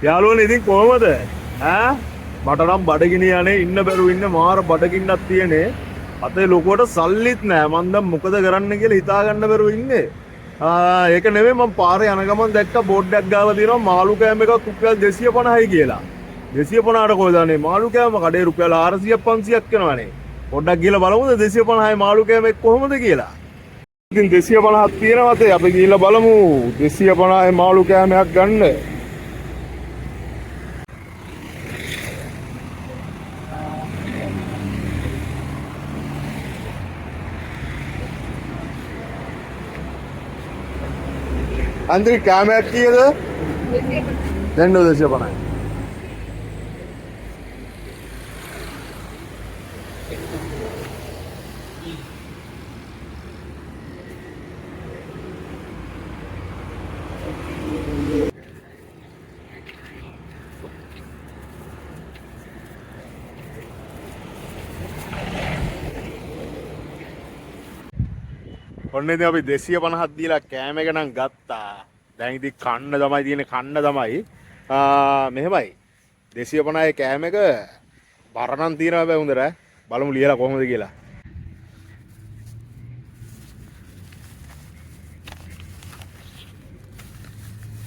යාළුවනේ ඉතින් කොහමද? ඈ මට නම් බඩගිනි යන්නේ ඉන්න බැරුව ඉන්නේ මාර බඩගින්නක් තියෙන්නේ. අතේ ලොකුවට සල්ලිත් නෑ. මං දැන් මොකද කරන්න කියලා හිතා ගන්න බැරුව ඉන්නේ. ඒක නෙමෙයි මං පාරේ යන ගමන් දැක්ක බෝඩ් එකක් ගාලා තියෙනවා මාළු කෑම එකක් රුපියල් 250යි කියලා. 250ට කොහෙද අනේ මාළු කෑම කඩේ රුපියල් 400ක් 500ක් වෙනවනේ. පොඩ්ඩක් ගිහලා බලමුද 250යි මාළු කෑම එක කොහොමද කියලා. ඉතින් 250ක් තියෙනවද? අපි ගිහලා බලමු 250යි මාළු කෑමක් ගන්න. අන්තිම කෑමක් කීයද? දැන් 250යි. ඔන්න ඉතින් අපි 250ක් දීලා කෑම එක නම් ගත්තා. දැන් ඉතින් කන්න තමයි තියෙන්නේ කන්න තමයි. මෙහෙමයි 250යි කෑම එක බර නම් තියනවා බෑ හොඳට. බලමු ලියලා කොහොමද කියලා.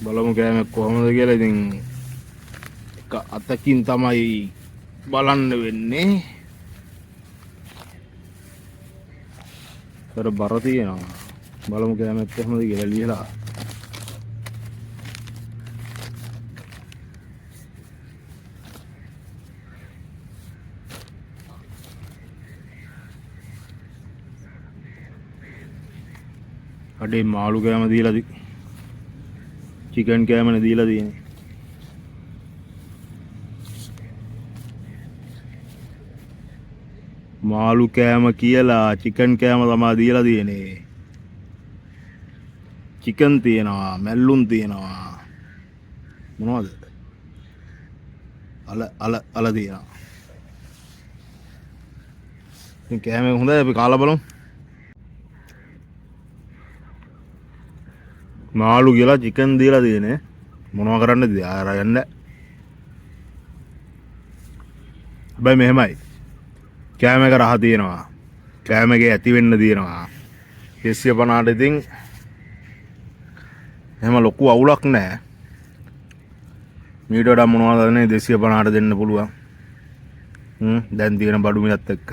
බලමු කෑම කොහොමද කියලා. ඉතින් එක අතකින් තමයි බලන්න වෙන්නේ. අර බර තියෙනවා. බලමු කෑම කොහොමද කියලා ලියලා. අඩේ මාළු කෑම දීලාද චිකන් කෑමනේ දීලා තියෙන්නේ. මාළු කෑම කියලා චිකන් කෑම තමයි දීලා තියෙන්නේ. චිකන් තියෙනවා, මැල්ලුම් තියෙනවා. මොනවද? අල තියෙනවා. ඉතින් කෑම හොඳයි අපි කාලා බලමු. මාළු කියලා චිකන් දීලා තියෙන්නේ. මොනවා කරන්නද? ආර යන්න. හැබැයි මෙහෙමයි. කෑම එක රහ තියෙනවා. කෑම එකේ ඇති වෙන්න තියෙනවා. 250ට ඉතින් එහෙම ලොකු අවුලක් නැහැ. මීට වඩා මොනවද නේ 250ට දෙන්න පුළුවන්. දැන් තියෙන බඩු මිලත් එක්ක.